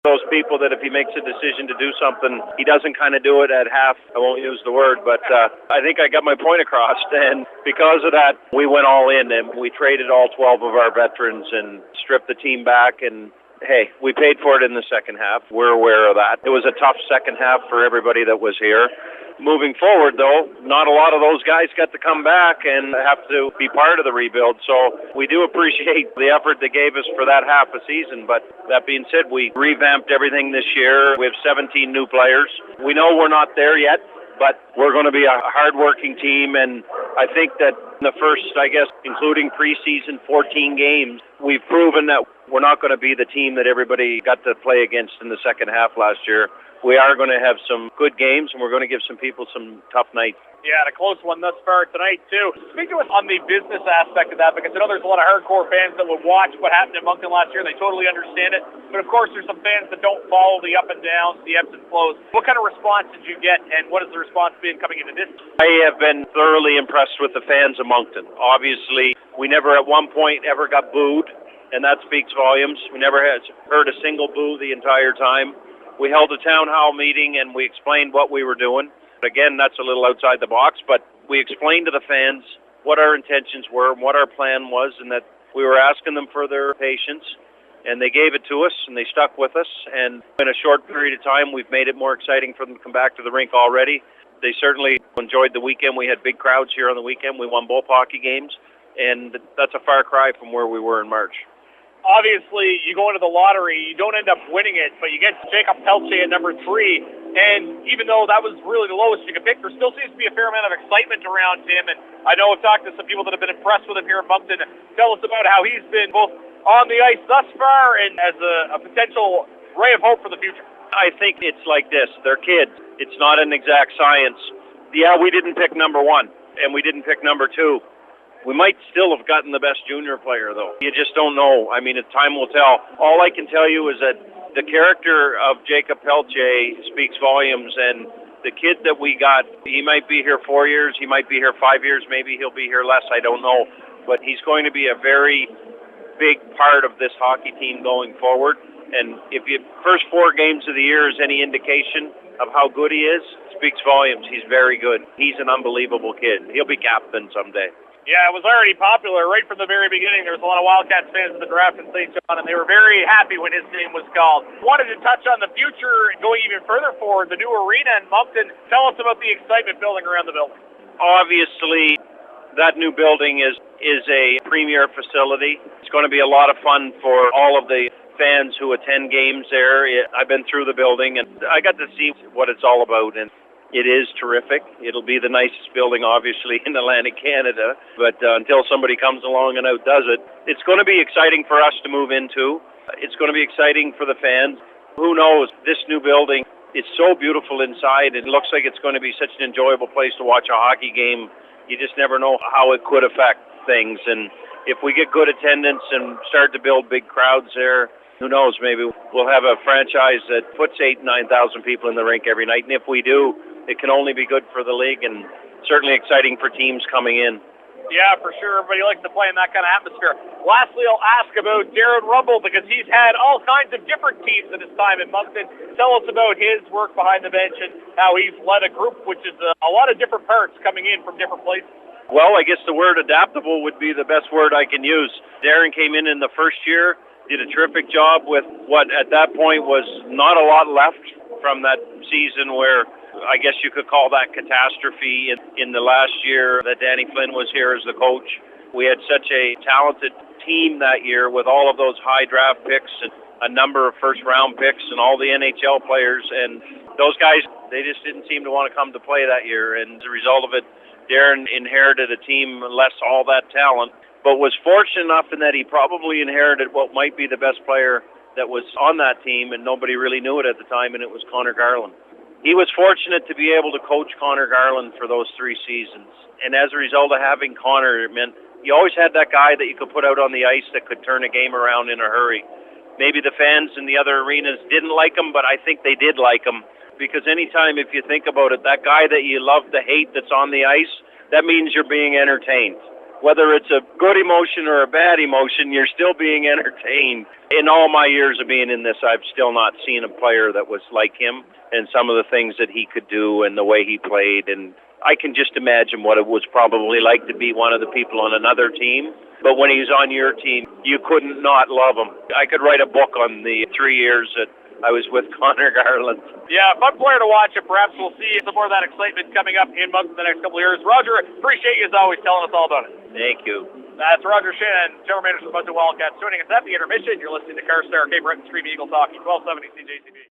those people that if he makes a decision to do something, he doesn't kind of do it at half. I won't use the word, but I think I got my point across. And because of that, we went all in and we traded all 12 of our veterans and stripped the team back. And hey, we paid for it in the second half. We're aware of that. It was a tough second half for everybody that was here. Moving forward, though, not a lot of those guys got to come back and have to be part of the rebuild. So we do appreciate the effort they gave us for that half a season. But that being said, we revamped everything this year. We have 17 new players. We know we're not there yet, but we're going to be a hard-working team. And I think that in the first, including preseason 14 games, we've proven that we're not going to be the team that everybody got to play against in the second half last year. We are going to have some good games, and we're going to give some people some tough nights. Yeah, and a close one thus far tonight, too. Speak to us on the business aspect of that, because I know there's a lot of hardcore fans that would watch what happened in Moncton last year. They totally understand it. But, of course, there's some fans that don't follow the up and downs, the ebbs and flows. What kind of response did you get, and what has the response been coming into this? I have been thoroughly impressed with the fans of Moncton. Obviously, we never at one point ever got booed, and that speaks volumes. We never heard a single boo the entire time. We held a town hall meeting and we explained what we were doing. Again, that's a little outside the box, but we explained to the fans what our intentions were and what our plan was, and that we were asking them for their patience, and they gave it to us and they stuck with us. And in a short period of time, we've made it more exciting for them to come back to the rink already. They certainly enjoyed the weekend. We had big crowds here on the weekend. We won both hockey games, and that's a far cry from where we were in March. Obviously, you go into the lottery, you don't end up winning it, but you get Jakob Pelletier at number 3, and even though that was really the lowest you could pick, there still seems to be a fair amount of excitement around him, and I know I've talked to some people that have been impressed with him here in Moncton. Tell us about how he's been both on the ice thus far and as a potential ray of hope for the future. I think it's like this. They're kids. It's not an exact science. Yeah, we didn't pick number 1, and we didn't pick number 2. We might still have gotten the best junior player, though. You just don't know. I mean, time will tell. All I can tell you is that the character of Jakob Pelletier speaks volumes, and the kid that we got, he might be here 4 years, he might be here 5 years, maybe he'll be here less, I don't know. But he's going to be a very big part of this hockey team going forward. And if the first 4 games of the year is any indication of how good he is, it speaks volumes. He's very good. He's an unbelievable kid. He'll be captain someday. Yeah, it was already popular right from the very beginning. There was a lot of Wildcats fans at the draft in St. John, and they were very happy when his name was called. Wanted to touch on the future, going even further forward, the new arena in Moncton. Tell us about the excitement building around the building. Obviously, that new building is a premier facility. It's going to be a lot of fun for all of the fans who attend games there. I've been through the building, and I got to see what it's all about, and it is terrific. It'll be the nicest building, obviously, in Atlantic Canada. But until somebody comes along and outdoes it, it's going to be exciting for us to move into. It's going to be exciting for the fans. Who knows? This new building is so beautiful inside. It looks like it's going to be such an enjoyable place to watch a hockey game. You just never know how it could affect things. And if we get good attendance and start to build big crowds there, who knows? Maybe we'll have a franchise that puts 8,000 to 9,000 people in the rink every night. And if we do, it can only be good for the league and certainly exciting for teams coming in. Yeah, for sure. Everybody likes to play in that kind of atmosphere. Lastly, I'll ask about Darren Rumble, because he's had all kinds of different teams in his time in Moncton. Tell us about his work behind the bench and how he's led a group, which is a lot of different parts coming in from different places. Well, I guess the word adaptable would be the best word I can use. Darren came in the first year, did a terrific job with what at that point was not a lot left from that season where I guess you could call that catastrophe in the last year that Danny Flynn was here as the coach. We had such a talented team that year with all of those high draft picks and a number of first-round picks and all the NHL players. And those guys, they just didn't seem to want to come to play that year. And as a result of it, Darren inherited a team less all that talent, but was fortunate enough in that he probably inherited what might be the best player that was on that team, and nobody really knew it at the time, and it was Connor Garland. He was fortunate to be able to coach Connor Garland for those 3 seasons. And as a result of having Connor, it meant you always had that guy that you could put out on the ice that could turn a game around in a hurry. Maybe the fans in the other arenas didn't like him, but I think they did like him. Because anytime, if you think about it, that guy that you love to hate that's on the ice, that means you're being entertained. whether it's a good emotion or a bad emotion, you're still being entertained. In all my years of being in this, I've still not seen a player that was like him, and some of the things that he could do and the way he played. And I can just imagine what it was probably like to be one of the people on another team. But when he's on your team, you couldn't not love him. I could write a book on the 3 years that I was with Connor Garland. Yeah, fun player to watch, and perhaps we'll see some more of that excitement coming up in Moncton the next couple of years. Roger, appreciate you as always telling us all about it. Thank you. That's Roger Shannon, general manager of the Moncton Wildcats, joining us at the intermission. You're listening to Carstar, Cape Breton Stream Eagle Talking, 1270 CJCB.